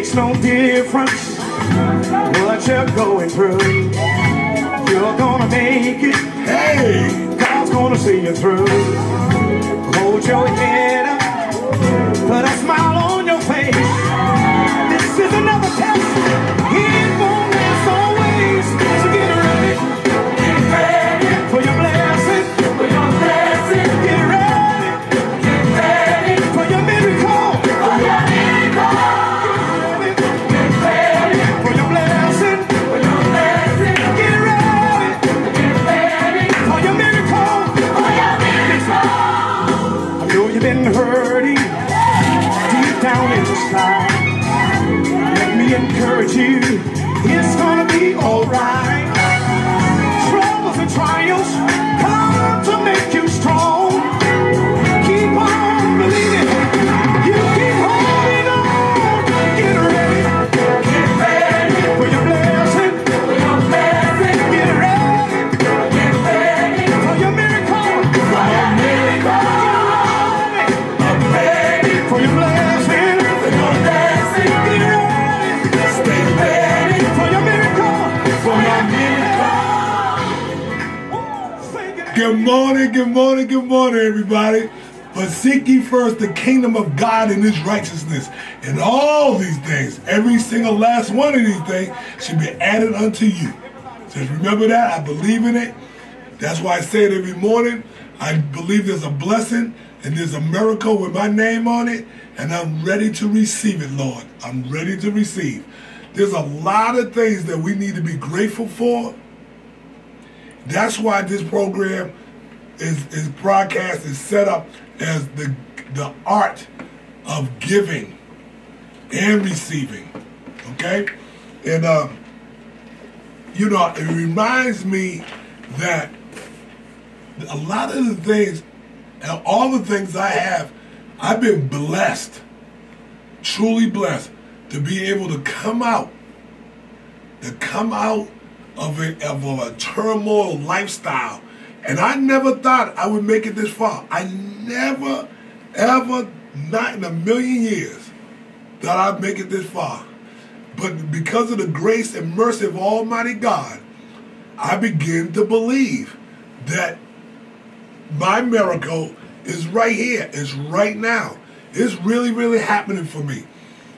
makes no difference what you're going through. You're gonna make it. Hey, God's gonna see you through. Hold your head up, put a smile on your face. This is another test. It won't last always. So get ready. Get ready for your blessing. For your blessing. Get ready. Get ready for your miracle. For your miracle. Get ready for your blessing. For your blessing. Get ready. Get ready for your miracle. For your miracle. I know you've been hurting deep down inside. Let me encourage you, it's gonna be alright. Troubles and trials come to make you strong. Keep on believing, you keep holding on. Get ready for your blessing. For your blessing. Get ready for your miracle. For your miracle. I'm ready for your blessing. For your blessing. Get ready. Stay ready for your miracle. For your miracle. Good morning, good morning, good morning, everybody. But seek ye first the kingdom of God and his righteousness. And all these things, every single last one of these things, should be added unto you. Just remember that. I believe in it. That's why I say it every morning. I believe there's a blessing and there's a miracle with my name on it. And I'm ready to receive it, Lord. I'm ready to receive. There's a lot of things that we need to be grateful for. That's why this program is broadcast, is set up as the art of giving and receiving. Okay? And, you know, it reminds me that a lot of the things, and all the things I have, I've been blessed, truly blessed, to be able to come out of a turmoil lifestyle. And I never thought I would make it this far. I never, ever, not in a million years, thought I'd make it this far. But because of the grace and mercy of Almighty God, I begin to believe that my miracle is right here. It's right now. It's really, really happening for me.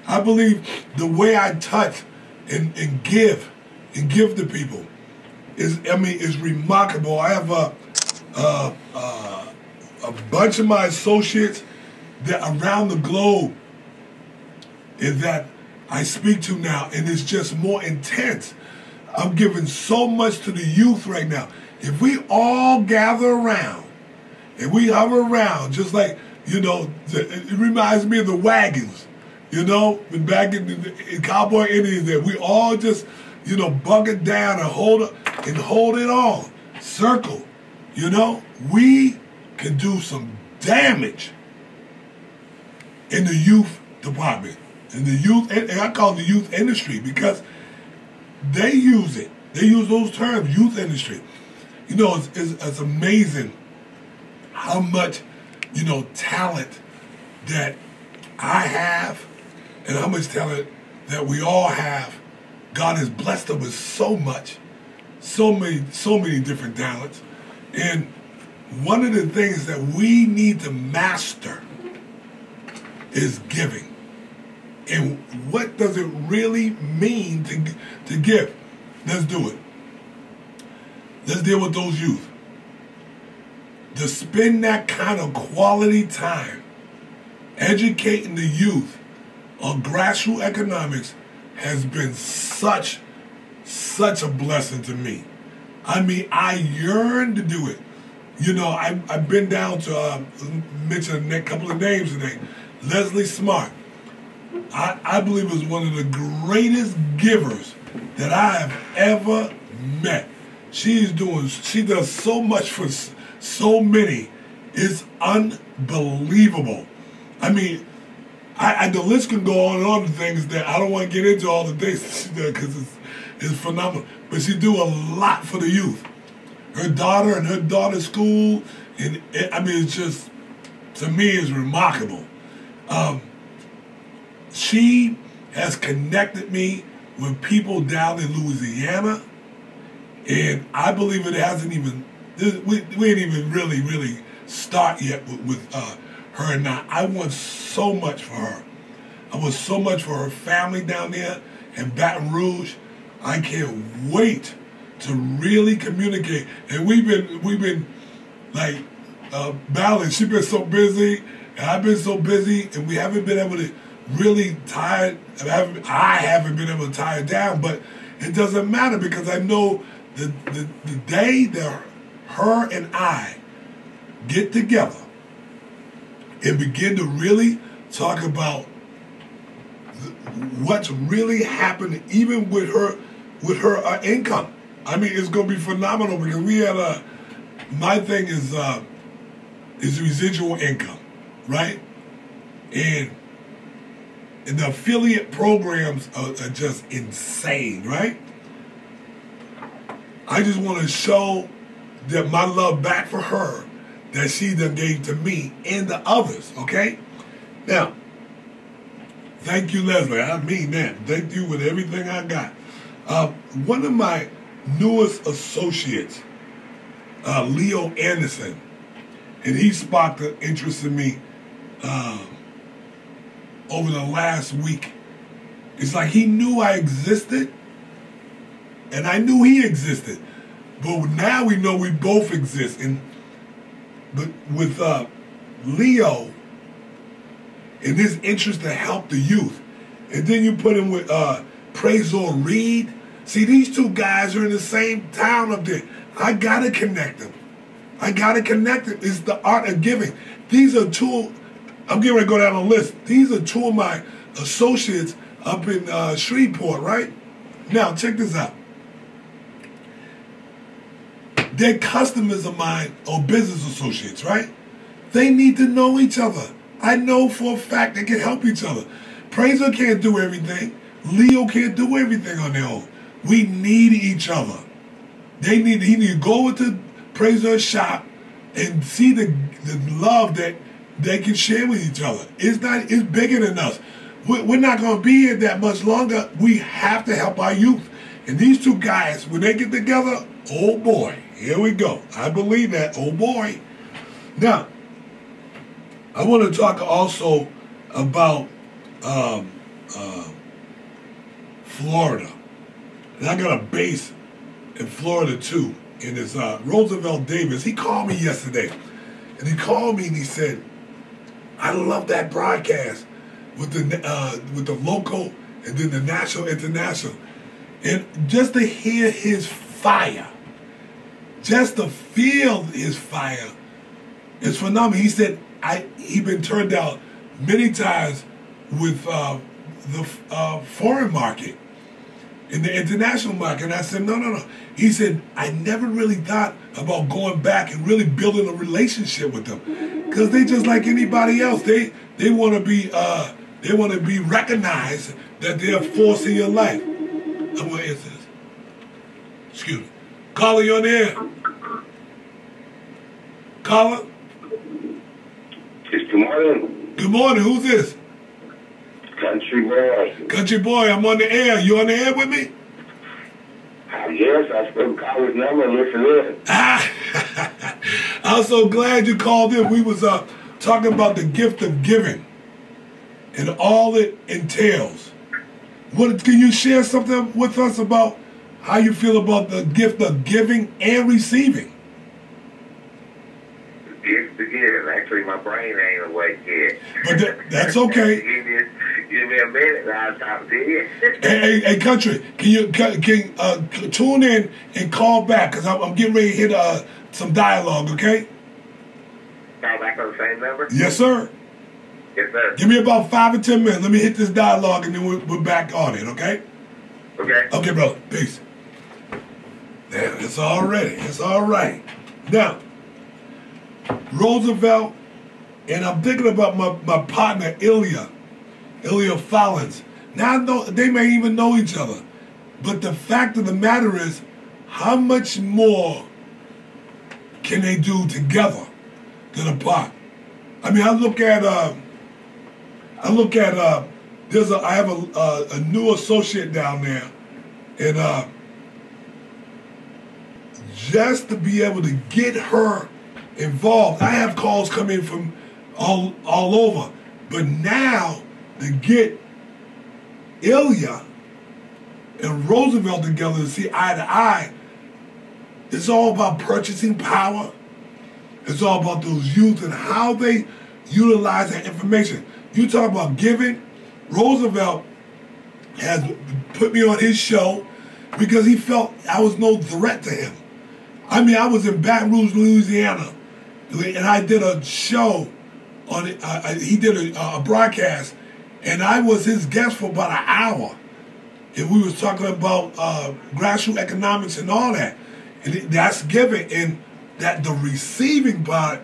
I believe the way I touch and give to people is remarkable. I have a bunch of my associates that around the globe is that I speak to now, and it's just more intense. I'm giving so much to the youth right now. If we all gather around and we hover around, just like, you know, it reminds me of the wagons, you know, back in Cowboy Indians, that we all just, you know, bunker down and hold it on, circle, you know, we can do some damage in the youth department, in the youth, and I call it the youth industry because they use it. They use those terms, youth industry. You know, it's amazing how much, you know, talent that I have and how much talent that we all have. God has blessed us with so much, so many different talents. And one of the things that we need to master is giving. And what does it really mean to give? Let's do it. Let's deal with those youth. To spend that kind of quality time educating the youth on grassroots economics has been such a blessing to me. I mean, I yearn to do it. You know, I've been down to mention a couple of names today. Leslie Smart. I believe is one of the greatest givers that I have ever met. She does so much for so many. It's unbelievable. I mean, the list can go on and on to things that I don't want to get into all the things she does because it's phenomenal. But she do a lot for the youth. Her daughter and her daughter's school, and I mean, it's just, to me, it's remarkable. She has connected me with people down in Louisiana, and I believe it hasn't even, we ain't even really start yet with her and I want so much for her. I want so much for her family down there in Baton Rouge. I can't wait to really communicate. And we've been like battling. She's been so busy, and I've been so busy, and we haven't been able to really tie. I haven't been able to tie it down, but it doesn't matter because I know the day that her and I get together and begin to really talk about what's really happening, even with her income. I mean, it's going to be phenomenal because we had my thing is residual income, right? And the affiliate programs are just insane, right? I just want to show that my love back for her that she done gave to me and the others, okay? Now, thank you, Leslie. I mean that. Thank you with everything I got. One of my newest associates, Leo Anderson, and he sparked an interest in me over the last week. It's like he knew I existed, and I knew he existed. But now we know we both exist. But with Leo and his interest to help the youth, and then you put him with Praisor Reed. See, these two guys are in the same town up there. I gotta connect them. It's the art of giving. These are two. I'm getting ready to go down the list. These are two of my associates up in Shreveport, right? Now, check this out. They're customers of mine or business associates, right? They need to know each other. I know for a fact they can help each other. Praiser can't do everything. Leo can't do everything on their own. We need each other. He need to go into Praiser's shop and see the love that they can share with each other. It's bigger than us. We're not going to be here that much longer. We have to help our youth. And these two guys, when they get together, oh boy, here we go. I believe that, oh boy. Now, I want to talk also about Florida. And I got a base in Florida too. And it's Roosevelt Davis. He called me yesterday. And he called me and he said, I love that broadcast with the local and then the national, international. And just to hear his fire, just to feel his fire, is phenomenal. He said he been turned out many times with the foreign market, in the international market. And I said, no. He said, I never really thought about going back and really building a relationship with them, because they just like anybody else. They want to be recognized that they're a force in your life. I'm going to answer this. Excuse me. Caller, you on the air? Caller? Good morning. Good morning. Who's this? Country boy. Country boy, I'm on the air. You on the air with me? Yes, I still call his number and listen in. I'm so glad you called in. We was talking about the gift of giving and all it entails. Can you share something with us about how you feel about the gift of giving and receiving? Gift of giving. Actually, my brain ain't awake yet. But that's okay. Give me a minute and I'll talk to you. Hey, Country, can you tune in and call back, because I'm getting ready to hit some dialogue, okay? Call back on the same number? Yes, sir. Yes, sir. Give me about 5 or 10 minutes. Let me hit this dialogue, and then we're back on it, okay? Okay. Okay, brother. Peace. Damn, it's all ready. It's all right. Now, Roosevelt, and I'm thinking about my partner, Ilya Follins. Now, I know they may even know each other, but the fact of the matter is, how much more can they do together than apart? I mean, I look at I have a new associate down there, and just to be able to get her involved, I have calls coming from all over. But now to get Ilya and Roosevelt together to see eye to eye, it's all about purchasing power. It's all about those youth and how they utilize that information. You talk about giving. Roosevelt has put me on his show because he felt I was no threat to him. I mean, I was in Baton Rouge, Louisiana, and I did a show on it. He did a broadcast, and I was his guest for about an hour. And we was talking about grassroots economics and all that. And that's giving. And that the receiving part,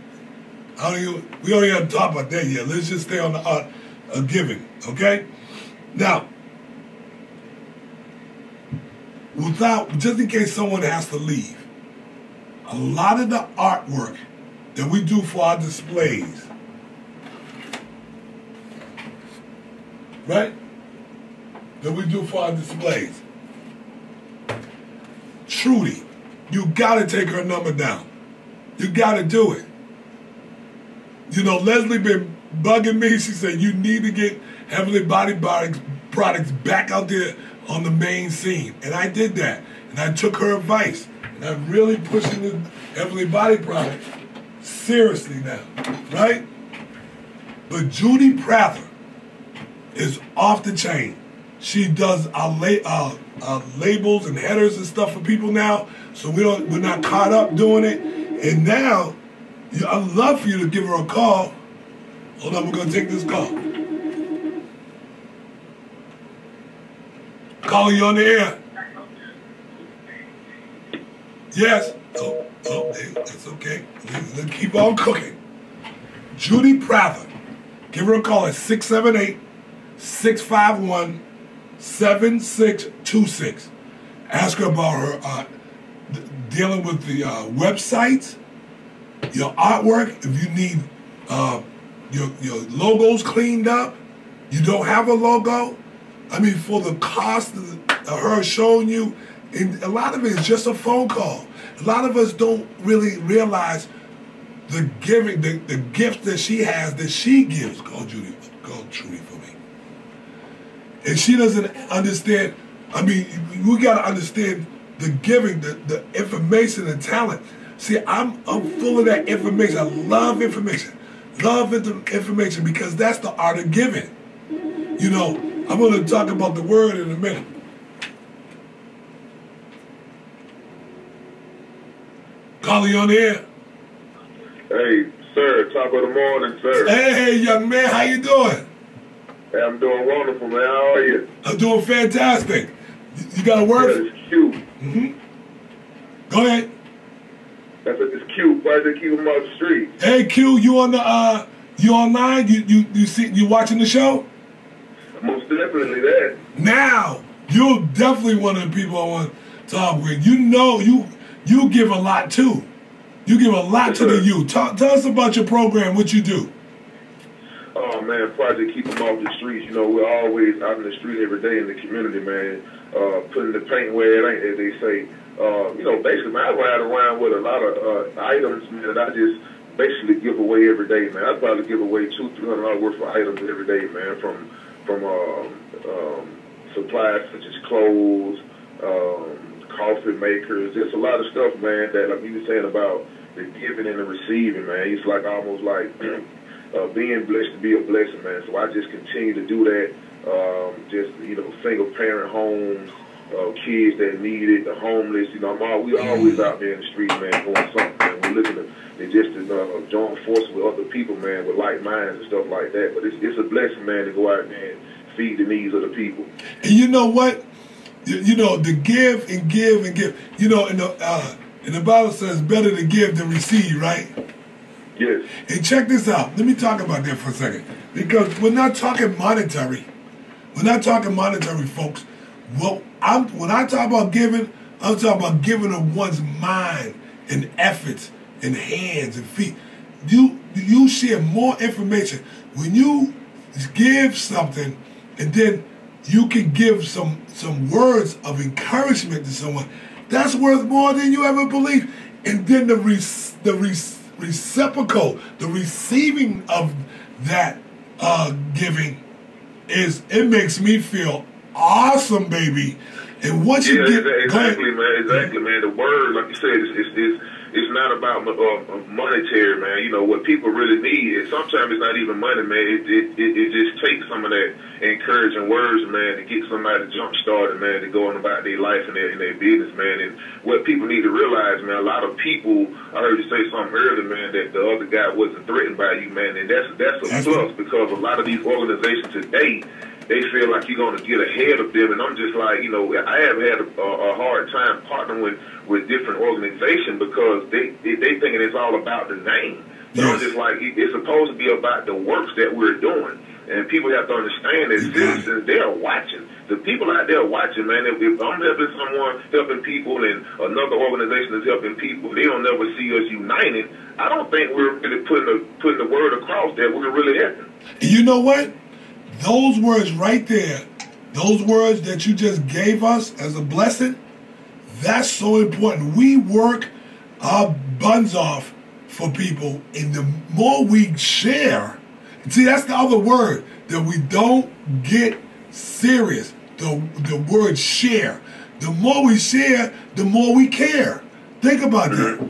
we don't even talk about that yet. Let's just stay on the art of giving, okay? Now, just in case someone has to leave, a lot of the artwork that we do for our displays, right? That we do for our displays. Trudy, you gotta take her number down. You gotta do it. You know, Leslie been bugging me. She said, you need to get Heavenly Body products back out there on the main scene. And I did that. And I took her advice. And I'm really pushing the Heavenly Body product seriously now, right? But Judy Prather is off the chain. She does our labels and headers and stuff for people now, so we're not caught up doing it. And now, I'd love for you to give her a call. Hold on, we're gonna take this call. Calling you on the air. Yes. Oh, that's okay. Let's keep on cooking. Judy Prather. Give her a call at 678-651-7626. Ask her about her dealing with the websites, your artwork. If you need your logos cleaned up, you don't have a logo. I mean, for the cost of her showing you, and a lot of it is just a phone call. A lot of us don't really realize the giving, the gift that she has, that she gives. Call Trudy for me. And she doesn't understand. I mean, we got to understand the giving, the information, and talent. See, I'm full of that information. I love information. Love information because that's the art of giving. You know, I'm going to talk about the word in a minute. Calling you on the air. Hey, sir, top of the morning, sir. Hey, young man, how you doing? Hey, I'm doing wonderful, man. How are you? I'm doing fantastic. You got a word? It's cute. Mm-hmm. Go ahead. That's it's cute. Why they keep them off the street? Hey, Q, you on the you online? You watching the show? Most definitely that. Now, you're definitely one of the people I want to talk with. You know, you give a lot too. You give a lot to the youth. Tell us about your program, what you do. Oh, man, Project Keep Them Off the Streets. You know, we're always out in the street every day in the community, man, putting the paint where it ain't, as they say. You know, basically, man, I ride around with a lot of items, man, that I just basically give away every day, man. I probably give away $200-300 worth of items every day, man, from supplies such as clothes, coffee makers. There's a lot of stuff, man, that like you were saying about the giving and the receiving, man. It's like almost like being blessed to be a blessing, man. So I just continue to do that. Just, you know, single parent homes, kids that need it, the homeless. You know, we always out there in the streets, man, doing something. Man. We're looking to just join forces with other people, man, with like minds and stuff like that. But it's a blessing, man, to go out there and feed the needs of the people. And you know what? You know, to give and give and give. You know, in the Bible says better to give than receive, right? Yes. And check this out. Let me talk about that for a second. Because we're not talking monetary. We're not talking monetary, folks. Well, when I talk about giving, I'm talking about giving of one's mind and efforts and hands and feet. You share more information. When you give something and then you can give some words of encouragement to someone, that's worth more than you ever believe. And then the reciprocal, the receiving of that giving it makes me feel awesome, baby. And once you get exactly, man. The word, like you said, it's not about monetary, man. You know what people really need. And sometimes it's not even money, man. It just takes some of that encouraging words, man, to get somebody to jump started, man, to go on about their life and their business, man. And what people need to realize, man, a lot of people, I heard you say something earlier, man, that the other guy wasn't threatened by you, man, and that's a plus, because a lot of these organizations today, they feel like you're going to get ahead of them. And I'm just like, you know, I have had a hard time partnering with different organizations because they thinking it's all about the name. So I'm just like, it's supposed to be about the works that we're doing. And people have to understand that citizens, they're watching. The people out there watching, man, if I'm helping someone, helping people, and another organization is helping people, they don't never see us united. I don't think we're really putting the word across that we're really helping. You know what? Those words right there, those words that you just gave us as a blessing, that's so important. We work our buns off for people, and the more we share, see, that's the other word that we don't get serious, the word share. The more we share, the more we care. Think about that.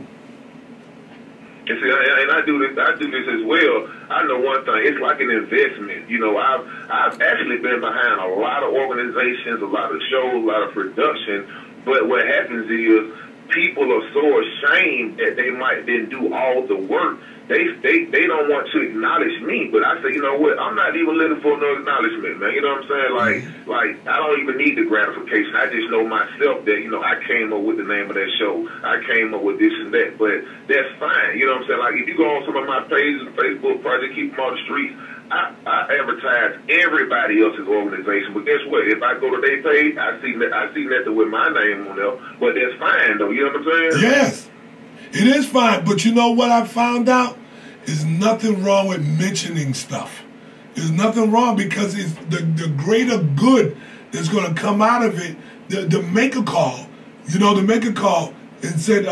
And see, and I do this as well. I know one thing, it's like an investment. You know, I've actually been behind a lot of organizations, a lot of shows, a lot of production, but what happens is people are so ashamed that they might then do all the work. They don't want to acknowledge me, but I say, you know what, I'm not even looking for no acknowledgement, man. You know what I'm saying? Like I don't even need the gratification. I just know myself that, you know, I came up with the name of that show. I came up with this and that, but that's fine. You know what I'm saying? Like if you go on some of my pages, Facebook, Project Keep Them Off the Streets, I advertise everybody else's organization, but guess what? If I go to their page, I see nothing with my name on there, but that's fine, though. You know what I'm saying? Yes, it is fine, but you know what I found out? There's nothing wrong with mentioning stuff. There's nothing wrong because it's the greater good that's going to come out of it. The make a call, you know, the make a call and said,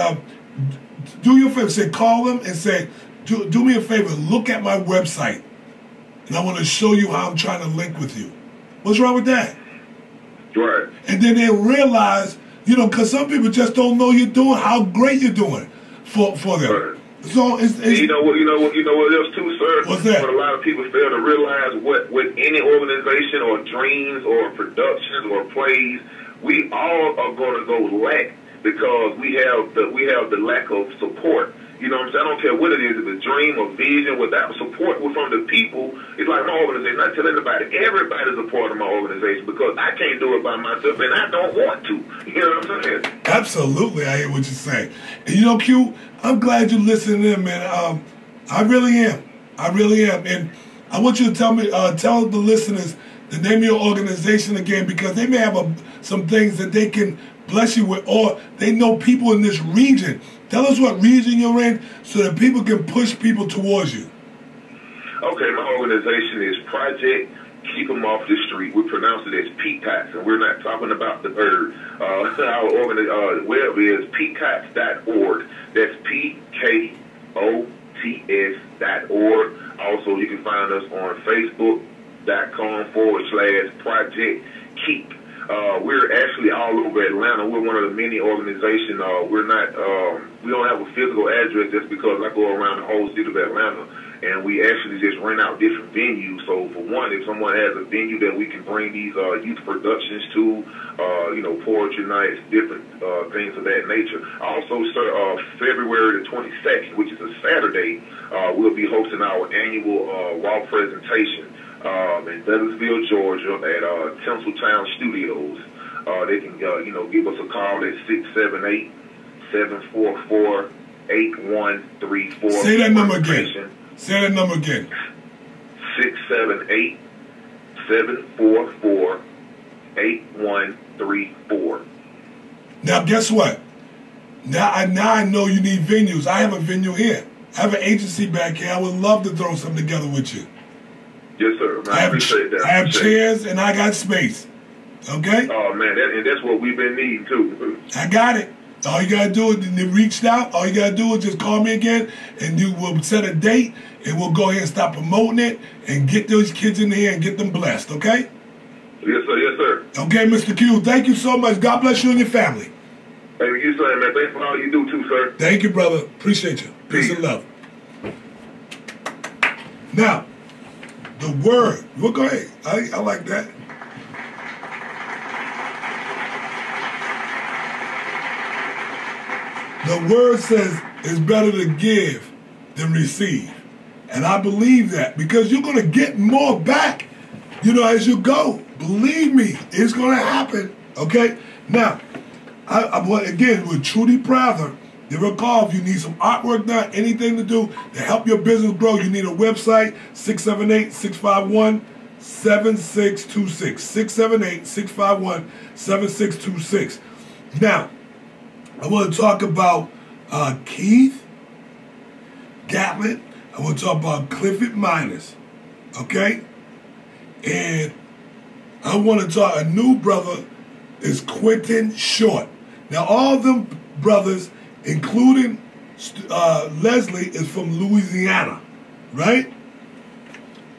do your favor, say, call them and say, do me a favor, look at my website. And I want to show you how I'm trying to link with you. What's wrong with that? Right. And then they realize, you know, because some people just don't know you're doing, how great you're doing for them. Right. So it's you know what else too, sir? What's that? What a lot of people fail to realize, what with any organization or dreams or productions or plays, we all are going to go lack because we have the lack of support. You know what I'm saying? I don't care what it is, if it's a dream or vision, without support from the people, it's like my organization. I tell anybody, everybody's a part of my organization because I can't do it by myself and I don't want to. You know what I'm saying? Absolutely, I hear what you're saying. And you know, Q, I'm glad you're listening in, man. I really am. I really am. And I want you to tell the listeners the name of your organization again, because they may have some things that they can bless you with, or they know people in this region. Tell us what region you're in so that people can push people towards you. Okay, my organization is Project Keep Them Off the Street. We pronounce it as Peacocks, and we're not talking about the bird. Our web is peacocks.org. That's PKOTS.org. Also, you can find us on Facebook.com/Project Keep. We're actually all over Atlanta. We're one of the many organizations. We don't have a physical address just because I go around the whole city of Atlanta, and we actually just rent out different venues. So for one, if someone has a venue that we can bring these youth productions to, poetry nights, different things of that nature. Also, February the 22nd, which is a Saturday, we'll be hosting our annual raw presentation in Douglasville, Georgia, at Tinseltown Studios. They can, give us a call at 678-744-8134. Say that number again. Say that number again. 678-744-8134. Now, guess what? Now I know you need venues. I have a venue here. I have an agency back here. I would love to throw something together with you. Yes, sir. Man, I appreciate that. I have chairs and I got space. Okay? Oh, man, and that's what we've been needing, too. I got it. All you got to do is, they reached out, all you got to do is just call me again, and we'll set a date, and we'll go ahead and start promoting it, and get those kids in here and get them blessed, okay? Yes, sir. Yes, sir. Okay, Mr. Q, thank you so much. God bless you and your family. Thank you, sir, man. Thanks for all you do, too, sir. Thank you, brother. Appreciate you. Peace and love. Now, the word. Well, go ahead. I like that. The word says it's better to give than receive. And I believe that because you're going to get more back, as you go. Believe me, it's going to happen. Okay? Now, again, with Trudy Prather, you recall if you need some artwork done, anything to do to help your business grow, you need a website, 678-651-7626. 678-651-7626. Now, I want to talk about Keith Gatlin. I want to talk about Clifford Miners. Okay? And I want to talk, a new brother is Quentin Short. Now, all of them brothers, including Leslie, is from Louisiana, right?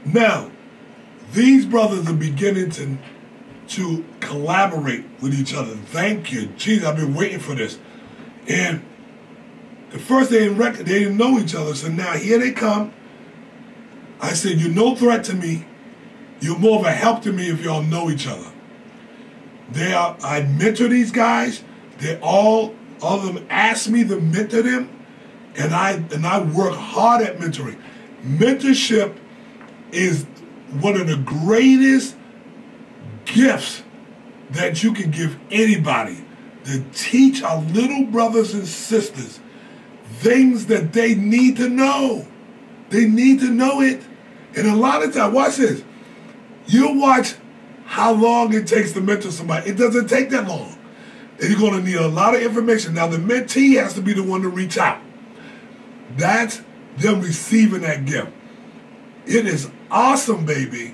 Now, these brothers are beginning to collaborate with each other. Thank you. Jeez, I've been waiting for this. And at first they didn't know each other, so now here they come. I said, you're no threat to me. You're more of a help to me if y'all know each other. I mentor these guys. All of them ask me to mentor them, and I work hard at mentoring. Mentorship is one of the greatest gifts that you can give anybody, to teach our little brothers and sisters things that they need to know. They need to know it. And a lot of times, watch this. You'll watch how long it takes to mentor somebody. It doesn't take that long. And you're going to need a lot of information. Now, the mentee has to be the one to reach out. That's them receiving that gift. It is awesome, baby.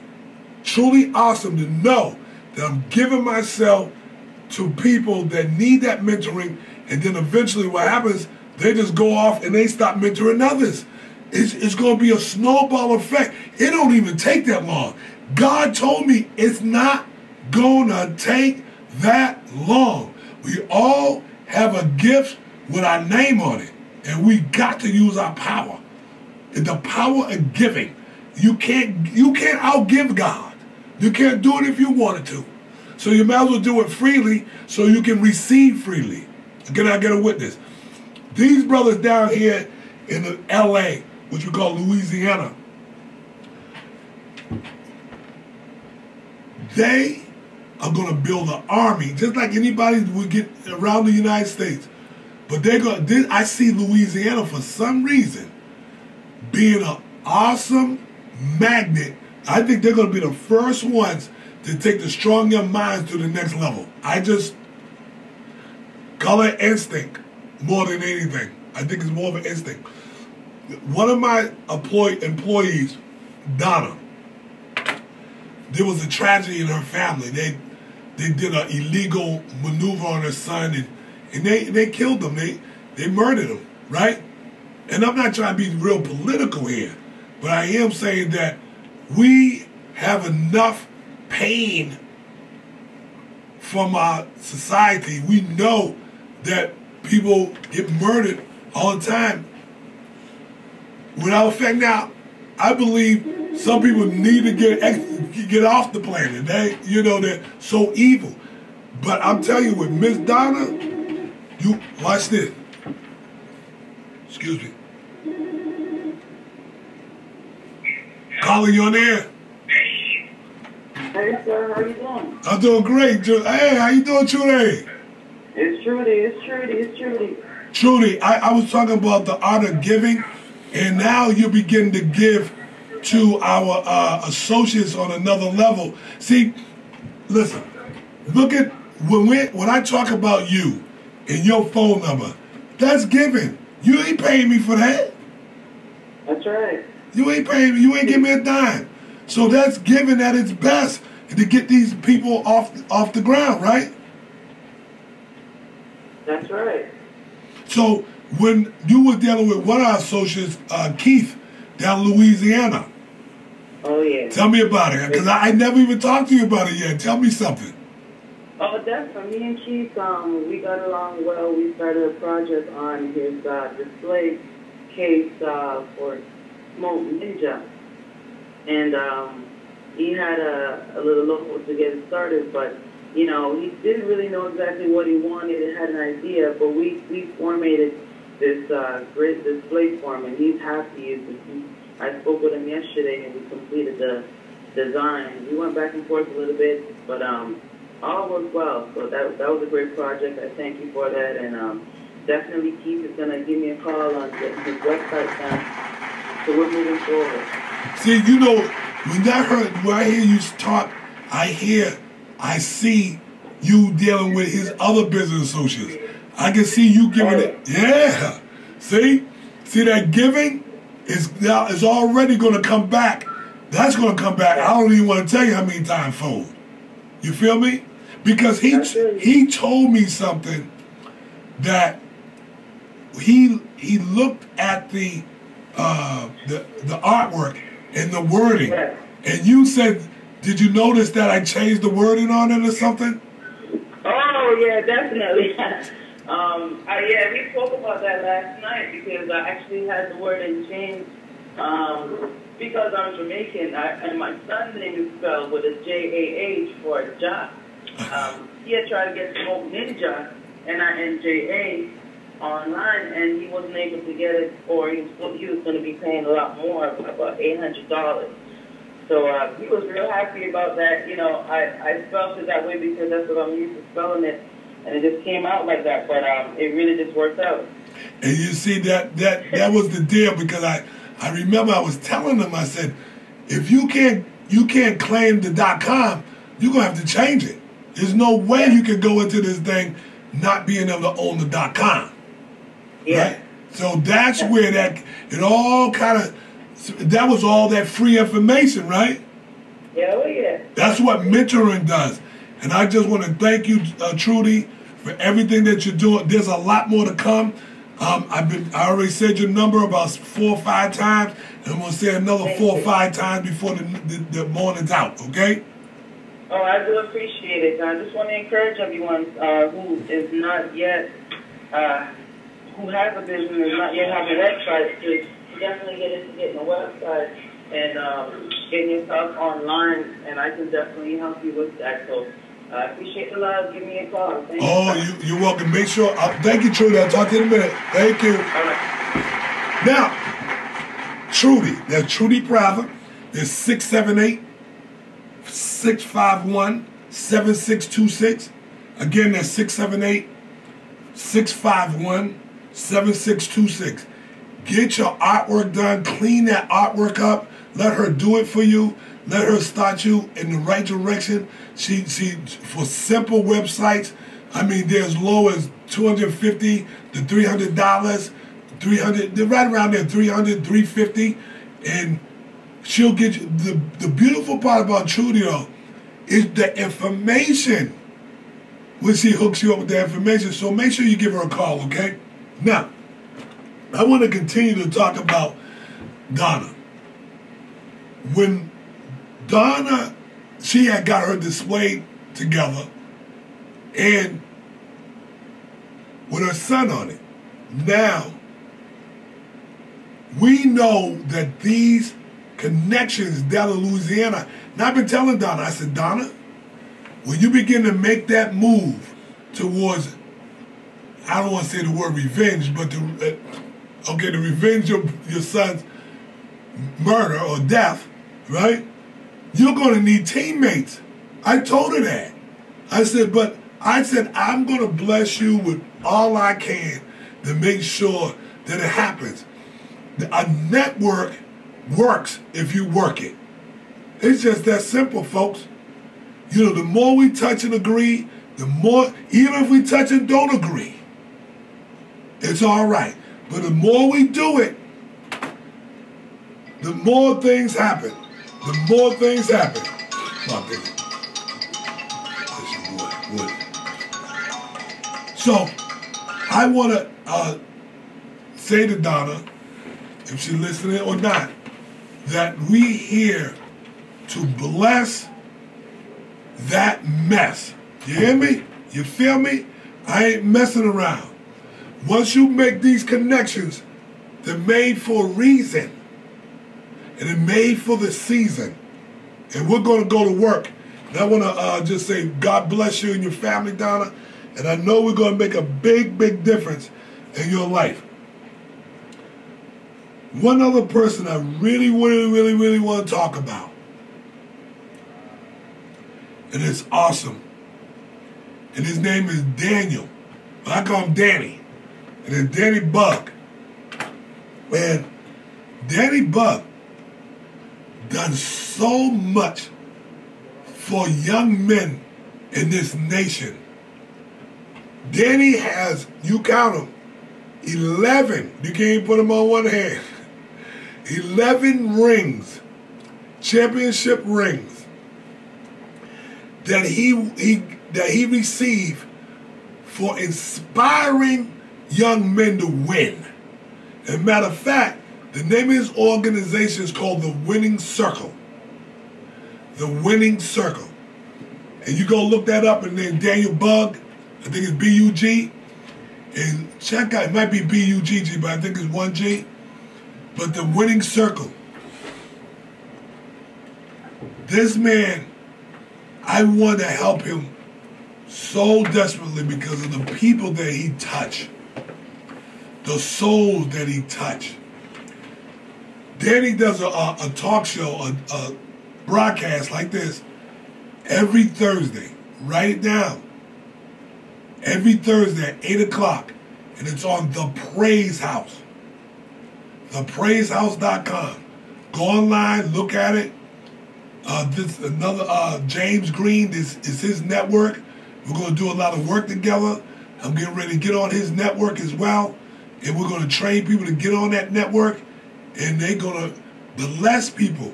Truly awesome to know that I'm giving myself to people that need that mentoring, and then eventually what happens, they just go off and they stop mentoring others. It's going to be a snowball effect. It don't even take that long. God told me it's not going to take that long. We all have a gift with our name on it, and we got to use our power. And the power of giving. You can't outgive God. You can't do it if you wanted to. So you might as well do it freely so you can receive freely. Can I get a witness? These brothers down here in L.A., which we call Louisiana, they are going to build an army, just like anybody would get around the United States. But I see Louisiana, for some reason, being an awesome magnet. I think they're going to be the first ones to take the strong young minds to the next level. I just call it instinct more than anything. I think it's more of an instinct. One of my employees, Donna, there was a tragedy in her family. They did an illegal maneuver on her son, and they killed him. They murdered him, right? And I'm not trying to be real political here, but I am saying that we have enough pain from our society. We know that people get murdered all the time without effect. Now, I believe some people need to get off the planet. They're so evil. But I'm telling you, with Miss Donna, you watch this. Excuse me. Calling you on air. Hey, sir, how you doing? I'm doing great. Hey, how you doing, Trudy? It's Trudy. Trudy, I was talking about the art of giving, and now you're beginning to give to our associates on another level. See, listen, look at, when I talk about you and your phone number, that's giving. You ain't paying me for that. That's right. You ain't paying me. You ain't giving me a dime. So that's giving at its best to get these people off the ground, right? That's right. So when you were dealing with one of our associates, Keith, down in Louisiana. Oh, yeah. Tell me about it, because I never even talked to you about it yet. Tell me something. Oh, definitely. Me and Keith, we got along well. We started a project on his display case for Smoke Ninja. And he had a little local to get it started, but, you know, he didn't really know exactly what he wanted. He had an idea, but we formatted this great display for him, and he's happy. I spoke with him yesterday, and we completed the design. We went back and forth a little bit, but all was well. So that was a great project. I thank you for that, and definitely Keith is going to give me a call on getting his website done. So we're moving forward. See, you know, when I hear you talk, I see you dealing with his other business associates. I can see you giving it. Yeah. See that giving is already going to come back. That's going to come back. I don't even want to tell you how many times fold. You feel me? Because he told me something that he looked at the artwork and the wording, and you said, did you notice that I changed the wording on it or something? Oh yeah, definitely. Yeah, we spoke about that last night because I actually had the wording changed because I'm Jamaican and my son's name is spelled with a J-A-H for Ja. He had tried to get Smoke Ninja, N-I-N-J-A, online, and he wasn't able to get it, or he was going to be paying a lot more, about $800. So he was real happy about that. You know, I spelled it that way because that's what I'm used to spelling it, and it just came out like that. But it really just worked out. And you see that was the deal, because I remember I was telling them, I said, if you can't claim the .com, you're gonna have to change it. There's no way you can go into this thing not being able to own the .com. Yeah. Right? So that's where it all kind of, that was all that free information, right? Yeah, oh yeah. That's what mentoring does. And I just want to thank you, Trudy, for everything that you're doing. There's a lot more to come. I already said your number about 4 or 5 times, and I'm going to say another 4 or 5 times before the morning's out, okay? Oh, I do appreciate it. I just want to encourage everyone who is not yet, who has a business and does not yet have a website, to definitely get into getting a website and getting yourself online, and I can definitely help you with that. So I appreciate the love. Give me a call. Thank you. You're welcome. Make sure. Thank you, Trudy. I'll talk to you in a minute. Thank you. All right. Now, Trudy. There's Trudy Prather. There's 678-651-7626. Again, that's 678-651-7626. Get your artwork done. Clean that artwork up. Let her do it for you. Let her start you in the right direction. She for simple websites, I mean, they're as low as $250 to $300, they're right around there, $300, $350, and she'll get you. The beautiful part about Trudy, though, is the information. When she hooks you up with the information, so make sure you give her a call, okay? Now, I want to continue to talk about Donna. When Donna, she had got her display together and with her son on it. Now, we know that these connections down in Louisiana, and I've been telling Donna, I said, Donna, when you begin to make that move towards, I don't want to say the word revenge, but to revenge your son's murder or death, right? You're going to need teammates. I told her that. I said, I'm going to bless you with all I can to make sure that it happens. A network works if you work it. It's just that simple, folks. You know, the more we touch and agree, the more, even if we touch and don't agree, it's all right. But the more we do it, the more things happen. the more things happen. Come on, baby. Wood. So, I want to say to Donna, if she's listening or not, that we here to bless that mess. You hear me? You feel me? I ain't messing around. Once you make these connections, they're made for a reason. And they're made for the season. And we're going to go to work. And I want to just say, God bless you and your family, Donna. And I know we're going to make a big, big difference in your life. One other person I really want to talk about. And it's awesome. And his name is Daniel. I call him Danny. And it's Danny Bug. Man, Danny Bug done so much for young men in this nation. Danny has, you count them, 11, you can't even put them on one hand, 11 rings, championship rings, that he received for inspiring young men to win. As a matter of fact, the name of his organization is called The Winning Circle. The Winning Circle. And you go look that up, and then Daniel Bug, I think it's B-U-G, and check out, it might be B-U-G-G, but I think it's 1G, but The Winning Circle. This man, I want to help him so desperately because of the people that he touched, the souls that he touched. Danny does a talk show, a broadcast like this every Thursday. Write it down. Every Thursday at 8 o'clock. And it's on The Praise House. ThePraiseHouse.com. Go online, look at it. This another James Green, this is his network. We're going to do a lot of work together. I'm getting ready to get on his network as well. And we're going to train people to get on that network. And they're going to bless people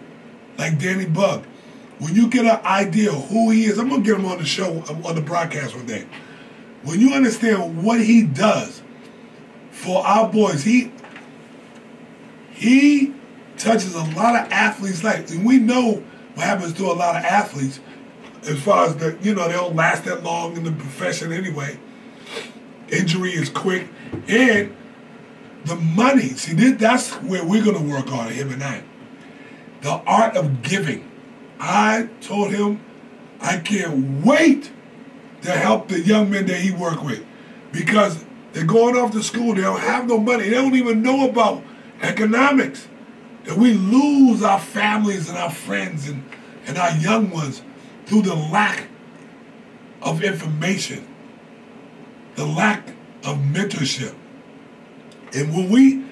like Danny Bug. When you get an idea of who he is, I'm going to get him on the show, on the broadcast one day. When you understand what he does for our boys, he touches a lot of athletes' lives. And we know what happens to a lot of athletes as far as they don't last that long in the profession anyway. Injury is quick. And the money, see, that's where we're going to work on, him and I. The art of giving. I told him I can't wait to help the young men that he work with because they're going off to school. They don't have no money. They don't even know about economics. And we lose our families and our friends and our young ones through the lack of information, the lack of mentorship. And when we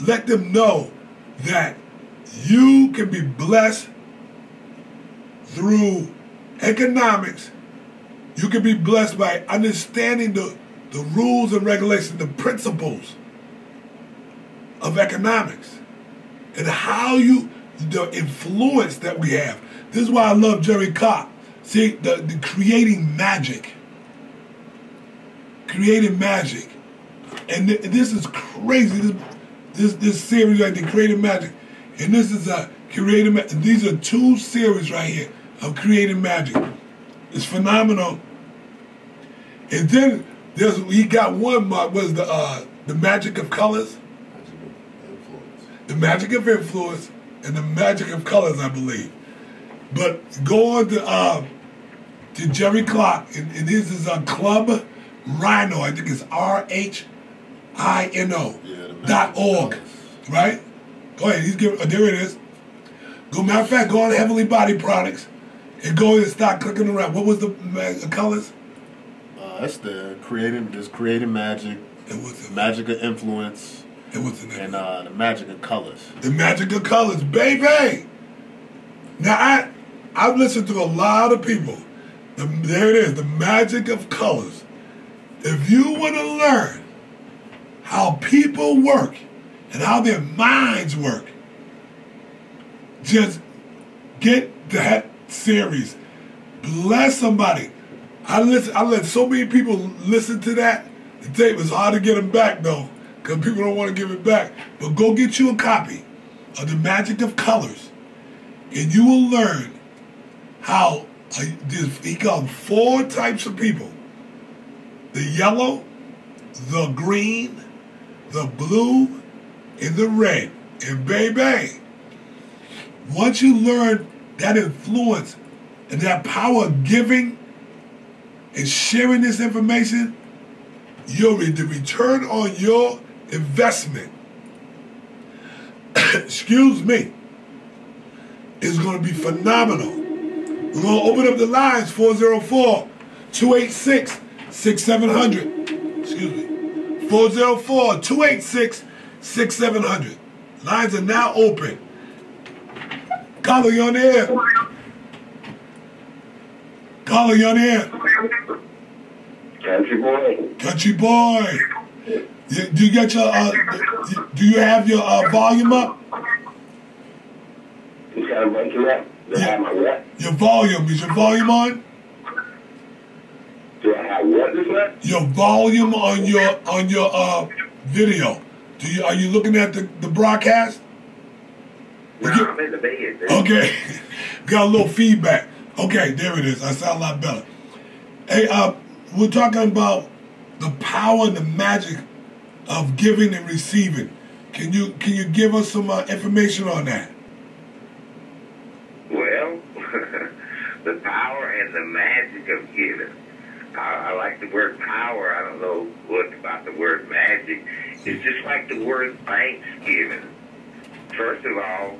let them know that you can be blessed through economics, you can be blessed by understanding the rules and regulations, the principles of economics, and how the influence that we have. This is why I love Jerry Clark. See, the creating magic. Creating magic. And this is crazy. This series right there, Creating Magic. And this is a Creating Magic. These are 2 series right here of Creating Magic. It's phenomenal. And then he got one mark, was the Magic of Colors. The Magic of Influence and the Magic of Colors, I believe. But go on to Jerry Clark, and this is a Club Rhino. I think it's RHINO.org, right? Go ahead. He's giving. There it is. Matter of fact, go on to Heavenly Body Products and go and start clicking around. What was the colors? That's the creating magic. It was the magic of influence. It was the and the magic of colors. The magic of colors, baby. Now I've listened to a lot of people. There it is, the magic of colors. If you want to learn how people work and how their minds work, just Get that series. Bless somebody. I let so many people listen to that. The tape is hard to get them back though, because people don't want to give it back. But go get you a copy of The Magic of Colors, and you will learn how he got 4 types of people: the yellow, the green, the blue, and the red. And baby, once you learn that influence and that power of giving and sharing this information, the return on your investment, excuse me, is going to be phenomenal. We're going to open up the lines, 404-286-6700. Excuse me. 404-286-6700. Lines are now open. Caller, you on the air. Caller, you on the air. Country boy. Country boy. Do you get your, do you have your volume up? You trying to break it up? Do I have my what? Your volume. Is your volume on? Do I have what this one? Your volume on your video. Are you looking at the broadcast? No, I'm in the bed. Dude. Okay. Got a little feedback. Okay, there it is. I sound a lot better. Hey, we're talking about the power and the magic of giving and receiving. Can you give us some information on that? Well, the power and the magic of giving. I like the word power. I don't know what about the word magic. It's just like the word thanksgiving. First of all,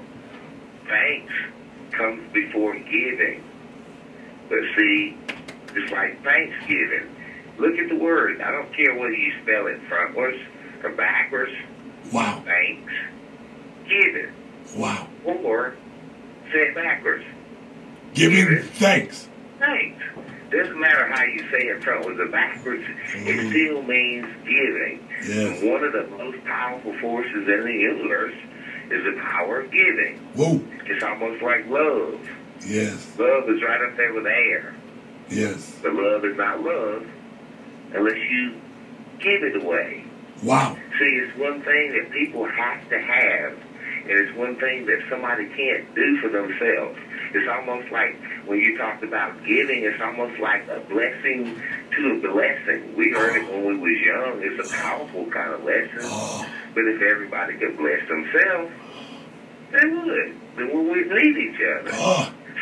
thanks comes before giving. But see, just like Thanksgiving, look at the word. I don't care whether you spell it frontwards or backwards. Wow. Thanks, giving. Wow. Or say it backwards. Giving thanks. Thanks. Doesn't matter how you say it frontwards or backwards, it still means giving. Yes. And one of the most powerful forces in the universe is the power of giving. Whoa. It's almost like love. Yes. Love is right up there with air. Yes. But love is not love unless you give it away. Wow. See, it's one thing that people have to have, and it's one thing that somebody can't do for themselves. It's almost like when you talked about giving, it's almost like a blessing to a blessing. We heard it when we was young. It's a powerful kind of lesson. But if everybody could bless themselves, they would. Then we would need each other.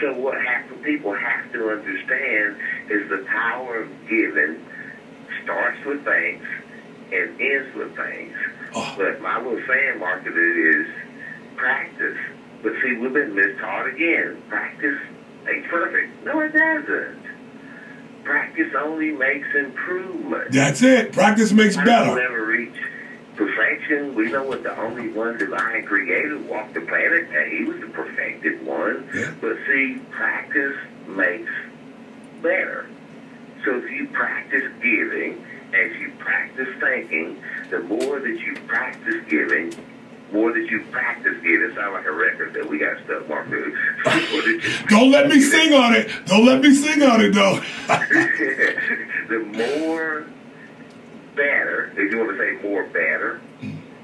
So what people have to understand is the power of giving starts with thanks and ends with thanks. But my little saying mark of it is practice. But see, we've been mistaught again. Practice makes perfect. No, it doesn't. Practice only makes improvement. That's it. Practice makes better. We'll never reach perfection. We know what the only one divine creator walked the planet, and he was the perfected one. Yeah. But see, practice makes better. So if you practice giving, as you practice thinking, the more that you practice giving, more that you practice giving. Sound like a record that we got stuff marked. Don't let me sing on it. Don't let me sing on it, though. The more better, if you want to say more better,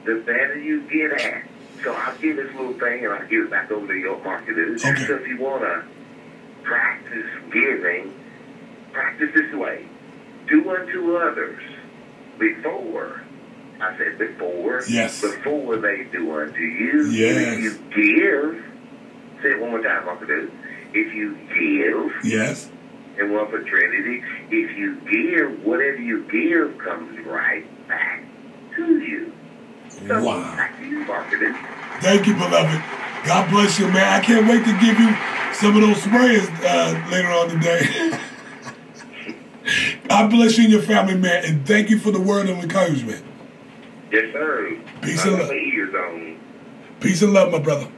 the better you get at. So I'll give this little thing and I'll give it back over to your market. Okay. So if you want to practice giving, practice this way. Do unto others before. I said before. Yes. Before they do unto you. Yes. If you give, say it one more time, Mark. If you give. Yes. And one for Trinity, if you give, whatever you give comes right back to you. So Wow. back to you, marketing. Thank you, beloved. God bless you, man. I can't wait to give you some of those sprays later on today. God bless you and your family, man, and thank you for the word of encouragement. Yes, sir. Peace and love. Ears on. Peace and love, my brother.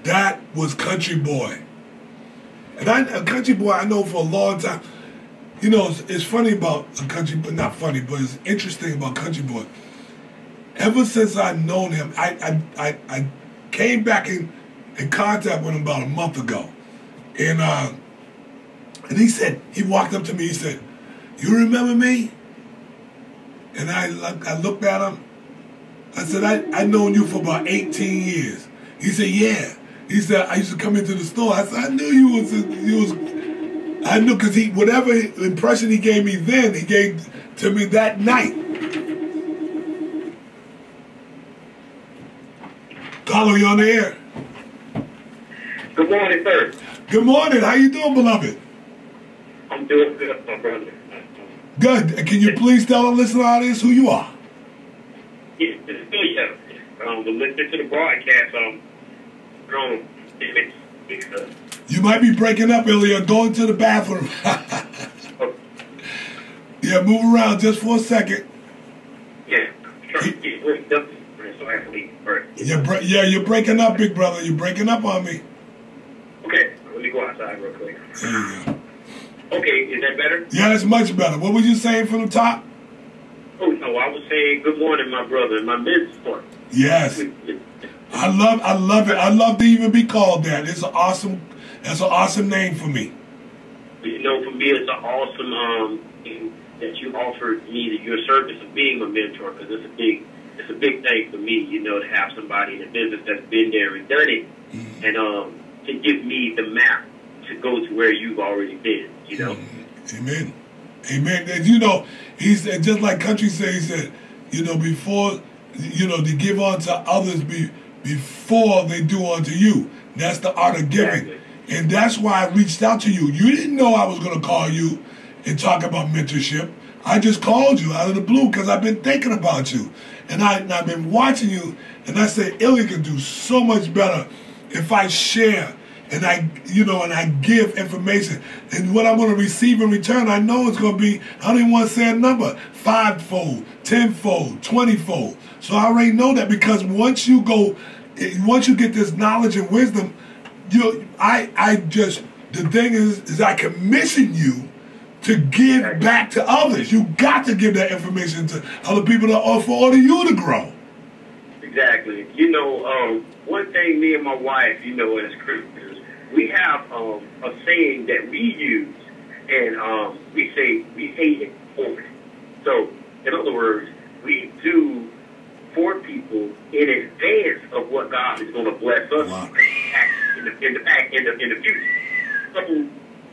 That was Country Boy. And Country Boy, I know for a long time. You know, it's funny about a Country Boy, not funny, but it's interesting about Country Boy. Ever since I've known him, I came back in in contact with him about a month ago. And he said, he walked up to me, he said, "You remember me?" And I looked at him. I said, I known you for about 18 years. He said, "Yeah." He said, "I used to come into the store." I said, "I knew you was I knew, because whatever impression he gave me then, he gave to me that night." Carlo, you on the air? Good morning, sir. Good morning. How you doing, beloved? I'm doing good, my brother. Good. Can you please tell the listening audience who you are? Yeah, it's still the listener to the broadcast, You might be breaking up, Ilya. Going to the bathroom. Yeah, move around just for a second. Yeah, trying to get worked up, so I have to leave first. You're breaking up, big brother. You're breaking up on me. Okay, let me go outside real quick. There you go. Okay, is that better? Yeah, that's much better. What were you saying from the top? Oh, no, I was saying good morning, my brother, my mentor. Yes. I love it. I love to even be called that. That's an awesome name for me. You know, for me, it's an awesome thing that you offered me, your service of being a mentor, because it's a big thing for me, you know, to have somebody in the business that's been there and done it, and to give me the map to go to where you've already been, you know. Amen. Amen. And you know, he said, just like Country said, he said, you know, before, you know, to give unto others before they do unto you. That's the art of giving. Exactly. And that's why I reached out to you. You didn't know I was going to call you and talk about mentorship. I just called you out of the blue because I've been thinking about you. And I've been watching you, and I said, Ilya can do so much better if I share and I give information. And what I'm going to receive in return, I know it's going to be, I don't even want to say a number, 5-fold, 10-fold, 20-fold. So I already know that, because once you get this knowledge and wisdom, the thing is I commission you to give back to others. You got to give that information to other people for order you to grow. Exactly. You know, one thing me and my wife, you know, as Christians, we have a saying that we use, and we say we pay it forward. So, in other words, we do for people in advance of what God is going to bless us in the future. So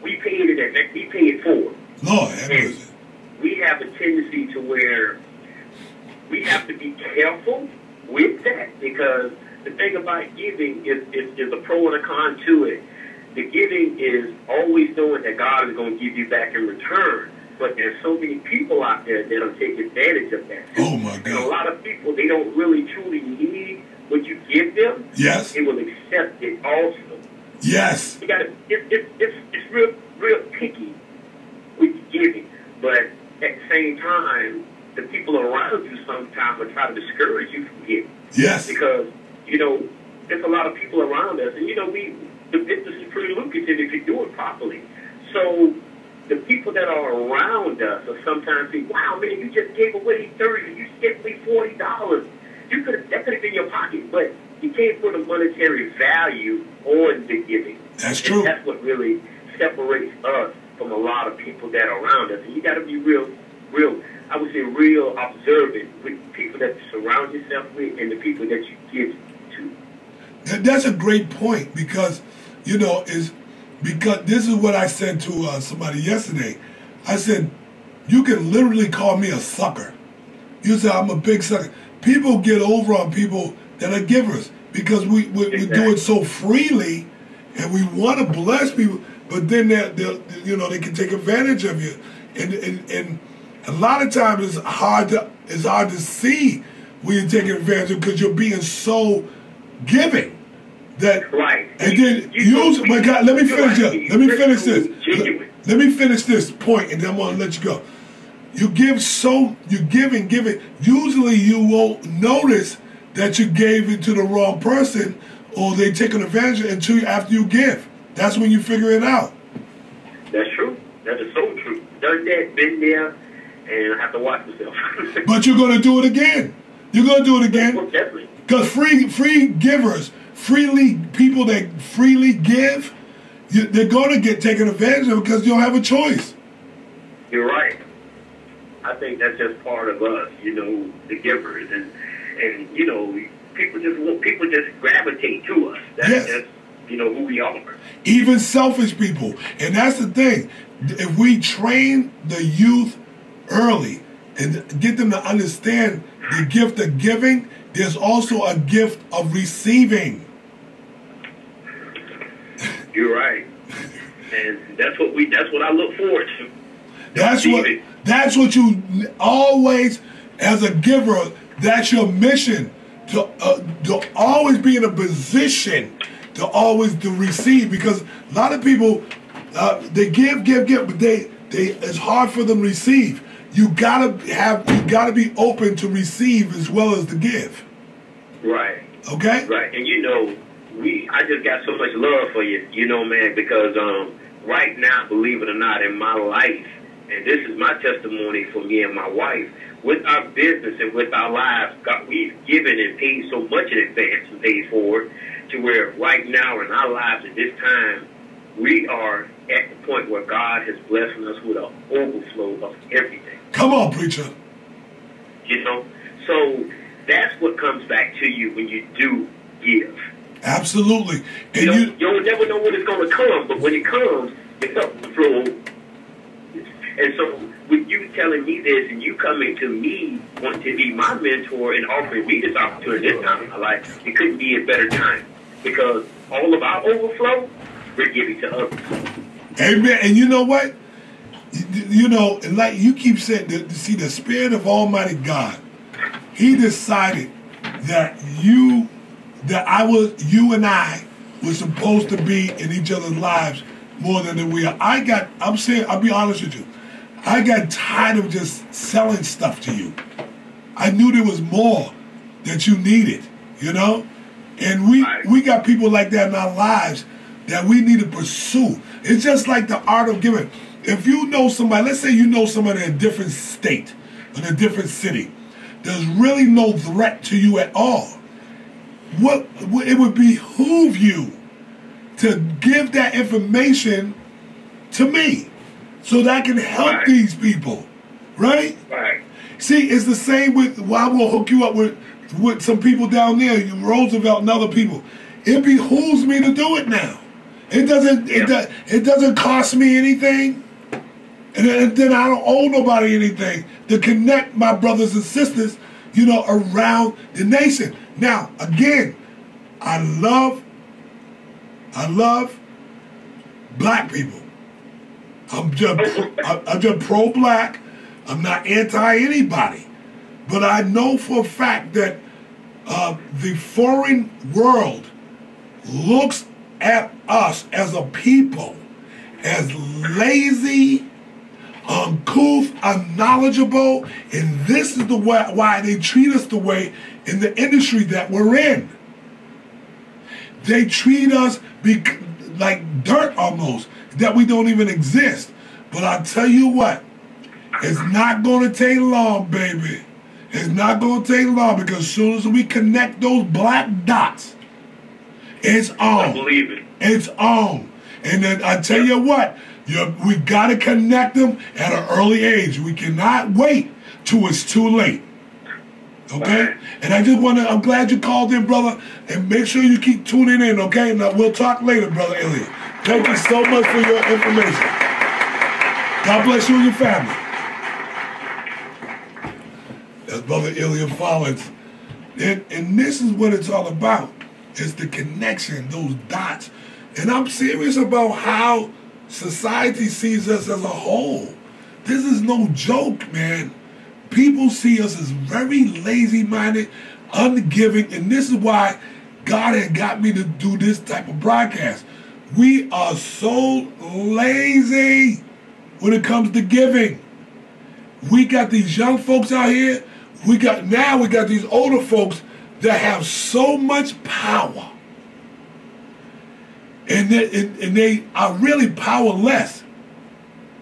we pay it forward. Lord, and we have a tendency to where we have to be careful with that, because the thing about giving is a pro and a con to it. The giving is always knowing that God is going to give you back in return. But there's so many people out there that'll take advantage of that. Oh, my God. And a lot of people, they don't really truly need what you give them. Yes. They will accept it also. Yes. You gotta, it's real picky with giving. But at the same time, the people around you sometimes will try to discourage you from giving. Yes. Because, you know, there's a lot of people around us. And, you know, the business is pretty lucrative if you do it properly. So the people that are around us will sometimes say, wow, man, you just gave away $30, you gave away $40. That could have been your pocket, but you can't put a monetary value on the giving. That's true. And that's what really separates us from a lot of people that are around us. And you got to be real, I would say real observant with people that you surround yourself with and the people that you give to. That's a great point, because, you know, because this is what I said to somebody yesterday. I said, you can literally call me a sucker. You say I'm a big sucker. People get over on people that are givers, because we do it so freely, and we want to bless people, but then they can take advantage of you, and a lot of times it's hard to see when you're taking advantage of, because you're being so giving. That right. And then my God, let me finish this. Let me finish this point, and then I'm gonna let you go. You give giving. Usually you won't notice that you gave it to the wrong person, or they take an advantage until after you give. That's when you figure it out. That's true. That is so true. Done that, been there, and I have to watch myself. But you're gonna do it again. You're gonna do it again. Well, definitely. Because free givers, people that freely give, they're going to get taken advantage of because you don't have a choice. You're right. I think that's just part of us, the givers, and people just gravitate to us. That's just who we are. Even selfish people, and that's the thing. If we train the youth early and get them to understand the gift of giving, there's also a gift of receiving. You're right, and that's what I look forward to. That's what you always, as a giver, that's your mission, to always be in a position to always to receive, because a lot of people they give, but it's hard for them to receive. You gotta be open to receive as well as to give. Right. Okay. Right, and I just got so much love for you, man, because right now, believe it or not, in my life, and this is my testimony for me and my wife, with our business and with our lives, God, we've given and paid so much in advance and paid forward to where right now in our lives at this time, we are at the point where God has blessed us with an overflow of everything. Come on, preacher. So that's what comes back to you when you do give. Absolutely. And you'll never know when it's going to come, but when it comes, it's up the flow. And so with you telling me this and you coming to me wanting to be my mentor and offering me this opportunity this time in my life, it couldn't be a better time, because all of our overflow, we're giving to others. Amen. And you know what? And like you keep saying, see, the Spirit of Almighty God, He decided that you and I were supposed to be in each other's lives more than we are. I'll be honest with you. I got tired of just selling stuff to you. I knew there was more that you needed, And we got people like that in our lives that we need to pursue. It's just like the art of giving. If you know somebody, let's say you know somebody in a different state, in a different city, there's really no threat to you at all. It would behoove you to give that information to me so that I can help these people, right? Right. See, it's the same with, I will hook you up with some people down there, Roosevelt and other people. It behooves me to do it now. It doesn't cost me anything, and then I don't owe nobody anything to connect my brothers and sisters, around the nation. Now, again, I love black people. I'm just pro-black. I'm not anti-anybody. But I know for a fact that the foreign world looks at us as a people as lazy, uncouth, unknowledgeable, and this is why they treat us the way in the industry that we're in. They treat us like dirt almost, that we don't even exist. But I tell you what, it's not going to take long, baby. It's not going to take long, because as soon as we connect those black dots, it's on. I believe it. It's on. And then I tell you what, we got to connect them at an early age. We cannot wait till it's too late. Okay? Right. And I'm glad you called in, brother. And make sure you keep tuning in, okay? Now, we'll talk later, Brother Elliot. Thank you so much for your information. God bless you and your family. That's Brother Elliot Follins. And this is what it's all about. It's the connection, those dots. And I'm serious about how society sees us as a whole. This is no joke, man. People see us as very lazy-minded, ungiving, and this is why God had got me to do this type of broadcast. We are so lazy when it comes to giving. We got these young folks out here. We got these older folks that have so much power. And they are really powerless.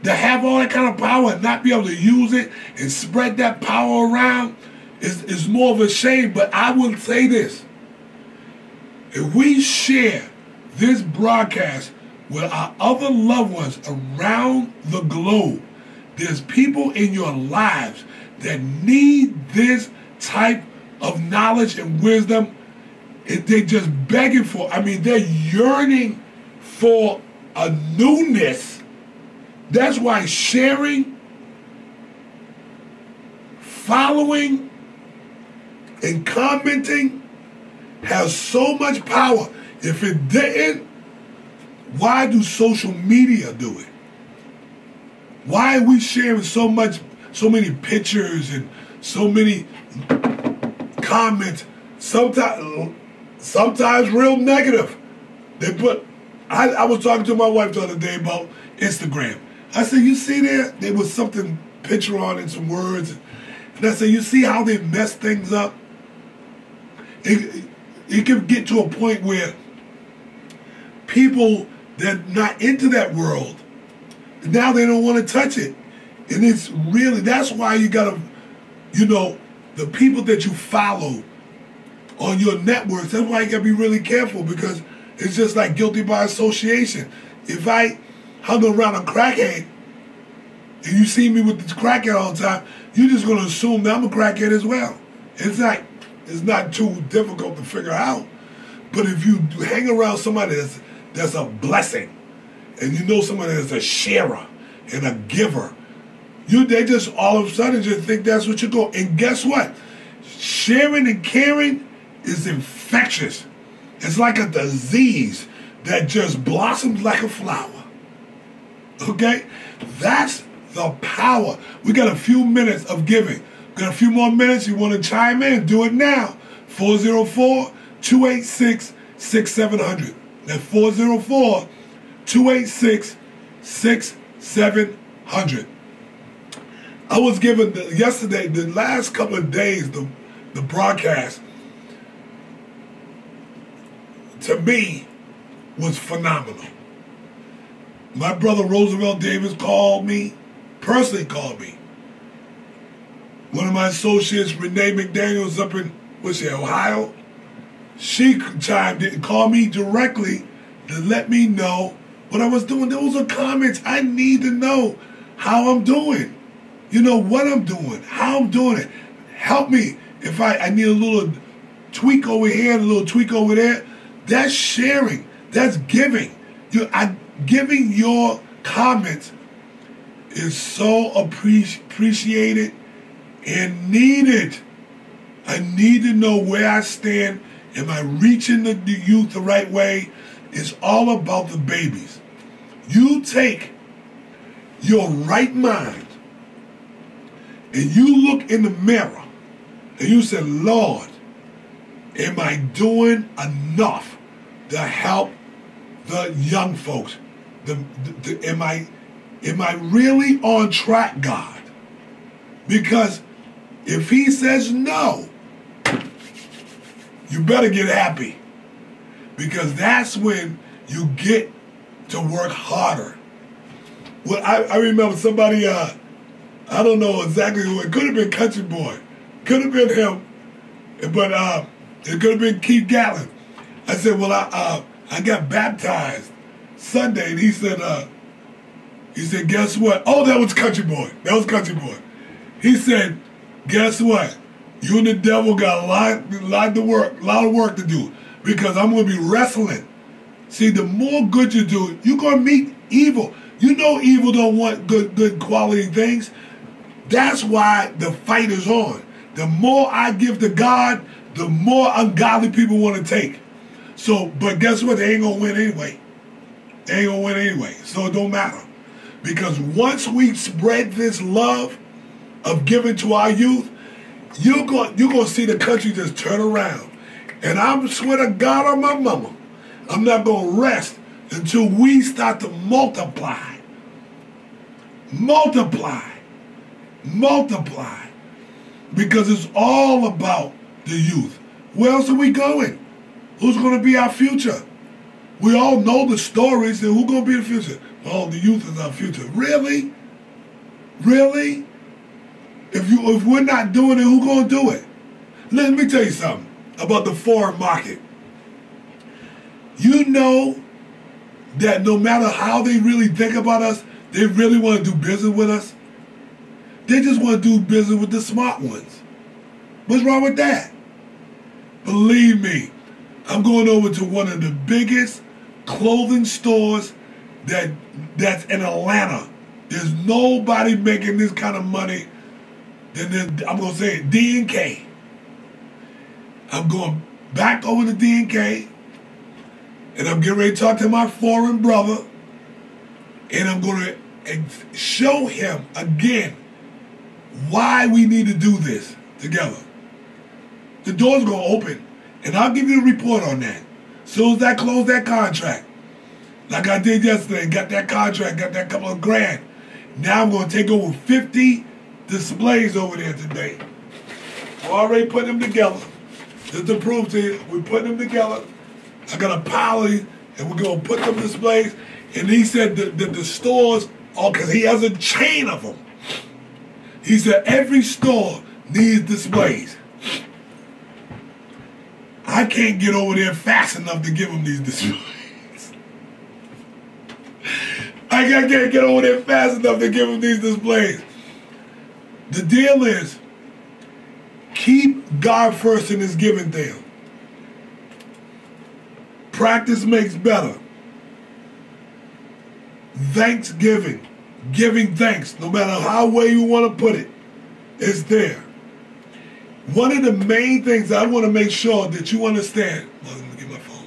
To have all that kind of power and not be able to use it and spread that power around, is more of a shame, but I will say this. If we share this broadcast with our other loved ones around the globe, there's people in your lives that need this type of knowledge and wisdom. They're just begging for, they're yearning for a newness. That's why sharing, following, and commenting has so much power. If it didn't, why do social media do it? Why are we sharing so many pictures and so many comments? Sometimes real negative. I was talking to my wife the other day about Instagram. I said, you see there was something picture on and some words. And I said, you see how they mess things up? It can get to a point where people that are not into that world, now they don't want to touch it. And it's really, that's why you gotta, the people that you follow on your networks, that's why you gotta be really careful, because it's just like guilty by association. If I hung around a crackhead and you see me with this crackhead all the time, you're just gonna assume that I'm a crackhead as well. It's not too difficult to figure out. But if you hang around somebody that's a blessing, and you know somebody that's a sharer and a giver, they just all of a sudden just think that's what you go. And guess what? Sharing and caring is infectious. It's like a disease that just blossoms like a flower. Okay? That's the power. We got a few minutes of giving. We got a few more minutes. You want to chime in? Do it now. 404-286-6700. That's 404-286-6700. I was given yesterday, the last couple of days, the broadcast, to me, was phenomenal. My brother Roosevelt Davis personally called me. One of my associates, Renee McDaniels, up in, Ohio, she chimed in and called me directly to let me know what I was doing. Those are comments. I need to know how I'm doing. What I'm doing, how I'm doing it. Help me if I need a little tweak over here and a little tweak over there. That's sharing. That's giving. Giving your comments is so appreciated and needed. I need to know where I stand. Am I reaching the youth the right way? It's all about the babies. You take your right mind and you look in the mirror and you say, Lord, am I doing enough to help the young folks? Am I really on track, God? Because if he says no, you better get happy. Because that's when you get to work harder. Well, I remember somebody, I don't know exactly who, it could have been Country Boy. Could have been him. But it could have been Keith Gatlin. I said, well, I got baptized Sunday. And he said, guess what? Oh, that was Country Boy. He said, guess what? You and the devil got a lot of work to do, because I'm going to be wrestling. See, the more good you do, you're going to meet evil. Evil don't want good quality things. That's why the fight is on. The more I give to God, the more ungodly people want to take. So, but guess what? They ain't going to win anyway. So it don't matter. Because once we spread this love of giving to our youth, you're going to see the country just turn around. And I swear to God on my mama, I'm not going to rest until we start to multiply. Because it's all about the youth. Where else are we going? Who's going to be our future? We all know the stories, and who's going to be the future? Oh, the youth is our future. Really? If we're not doing it, who's going to do it? Let me tell you something about the foreign market. You know that no matter how they really think about us, they really want to do business with us. They just want to do business with the smart ones. What's wrong with that? Believe me, I'm going over to one of the biggest clothing stores that's in Atlanta. There's nobody making this kind of money than I'm going to say it, D&K. I'm going back over to D&K, and I'm getting ready to talk to my foreign brother, and I'm going to show him again why we need to do this together. The door's going to open, and I'll give you a report on that. As soon as I close that contract, like I did yesterday, got that contract, got that couple of grand. Now I'm going to take over 50 displays over there today. We're already putting them together. Just to prove to you, we're putting them together. I got a pile of these, and we're going to put them displays. And he said that the stores, because he has a chain of them. He said every store needs displays. I can't get over there fast enough to give them these displays. I can't get over there fast enough to give them these displays. The deal is, keep God first in His giving thing. Practice makes better. Thanksgiving, giving thanks, no matter how way you want to put it, is there. One of the main things I want to make sure that you understand. Well, let me get my phone.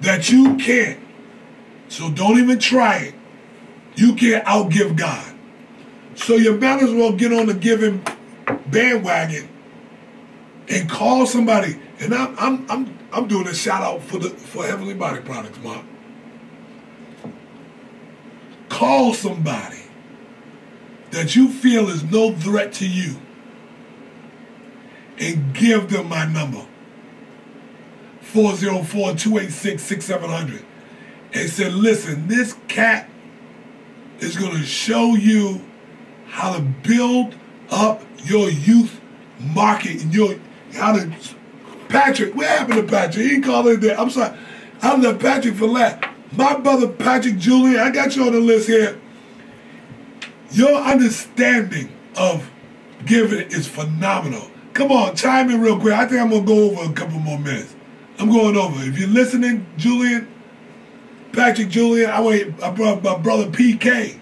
That you can't. So don't even try it. You can't outgive God. So you might as well get on the giving bandwagon and call somebody. And I'm doing a shout out for Heavenly Body Products, Mom. Call somebody that you feel is no threat to you and give them my number, 404-286-6700, and say, listen, this cat is going to show you how to build up your youth market and how to. Patrick, what happened to Patrick? He called it that. I'm sorry. I left Patrick for last. My brother Patrick Julian, I got you on the list here. Your understanding of giving is phenomenal. Come on, chime in real quick. I think I'm going to go over a couple more minutes. I'm going over. If you're listening, Julian, Patrick Julian, I brought my brother PK.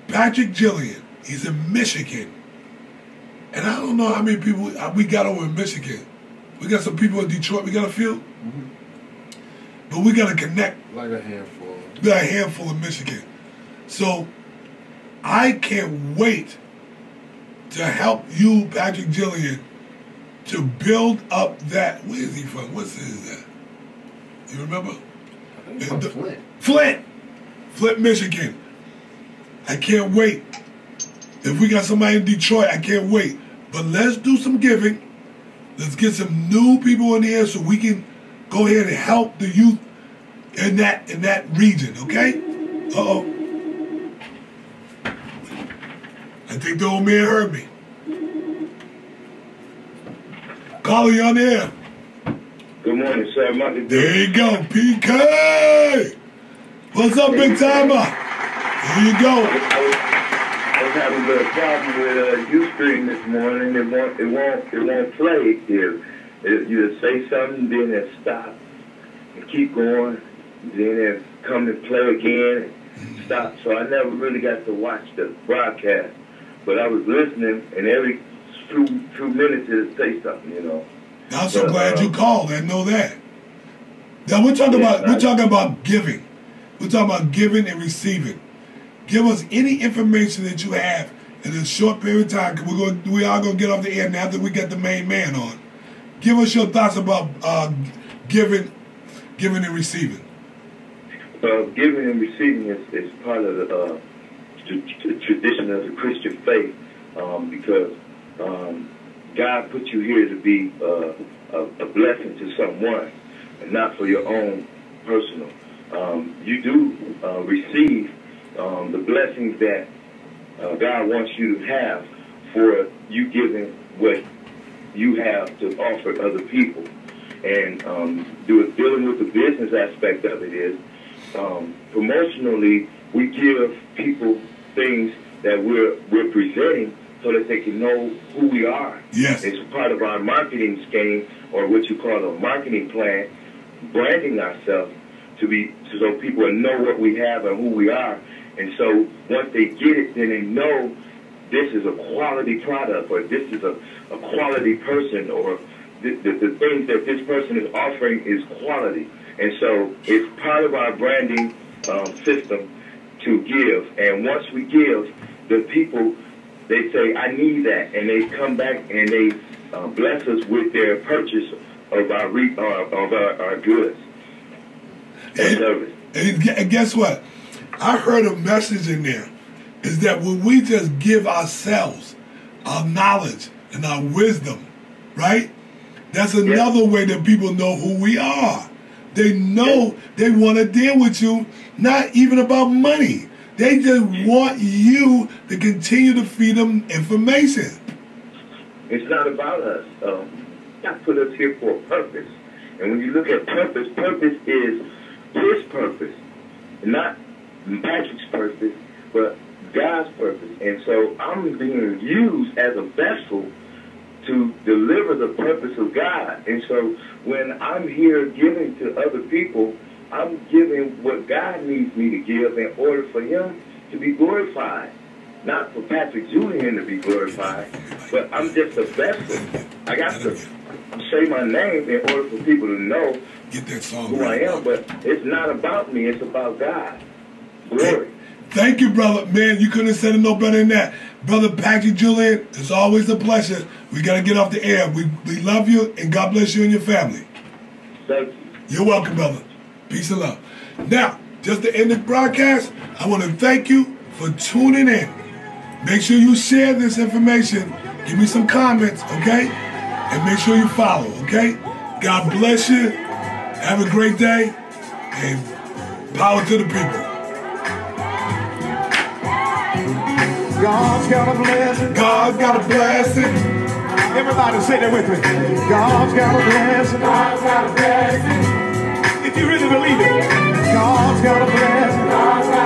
Patrick Jillian, he's in Michigan. And I don't know how many people we got over in Michigan. We got some people in Detroit, we got a few. Mm-hmm. But we got to connect. Like a handful. We got a handful in Michigan. So I can't wait to help you, Patrick Jillian, to build up that. Where is he from? What's that? You remember? I think from Flint. Flint, Michigan. I can't wait. If we got somebody in Detroit, I can't wait. But let's do some giving. Let's get some new people in here so we can go ahead and help the youth in that region, okay? Uh-oh. I think the old man heard me. Caller, you on the air. Good morning, sir. There you go, PK. What's up, big timer? Here you go. I was having a little problem with Ustream this morning. It won't play here. You say something, then it stop and keep going. Then it come and play again and stop. So I never really got to watch the broadcast. But I was listening, and every two minutes it say something, you know. I'm so glad you called. I know that. Now we're talking about giving. We're talking about giving and receiving. Give us any information that you have in a short period of time. We are going to get off the air now that we got the main man on. Give us your thoughts about giving and receiving. Giving and receiving is part of the tradition of the Christian faith, because God put you here to be a blessing to someone, and not for your own personal. You do receive the blessings that God wants you to have for you giving what you have to offer other people. And dealing with the business aspect of it is, promotionally, we give people things that we're presenting so that they can know who we are. Yes. It's part of our marketing scheme, or what you call a marketing plan, branding ourselves so people know what we have and who we are. And so once they get it, then they know this is a quality product, or this is a quality person, or the things that this person is offering is quality. And so it's part of our branding system to give. And once we give, the people, they say, I need that. And they come back and they bless us with their purchase of our goods and service. And guess what? I heard a message in there, is that when we just give ourselves our knowledge and our wisdom, right? That's another way that people know who we are. They know they want to deal with you, not even about money. They just want you to continue to feed them information. It's not about us. God put us here for a purpose. And when you look at purpose, purpose is His purpose. Not Patrick's purpose, but God's purpose. And so I'm being used as a vessel to deliver the purpose of God. And so when I'm here giving to other people, I'm giving what God needs me to give in order for Him to be glorified. Not for Patrick Julian to be glorified, but I'm just a vessel. I got to say my name in order for people to know who I am. But it's not about me, it's about God. Glory. Thank you, brother. Man, you couldn't have said it no better than that. Brother Patrick Julian, it's always a pleasure. We got to get off the air. We love you, and God bless you and your family. Thank you. You're welcome, brother. Peace and love. Now, just to end the broadcast, I want to thank you for tuning in. Make sure you share this information. Give me some comments, okay? And make sure you follow, okay? God bless you. Have a great day. And power to the people. God's got a blessing. God's got a blessing. Everybody say that with me. God's got a blessing. God's got a blessing. If you really believe it, God's got a blessing. God's got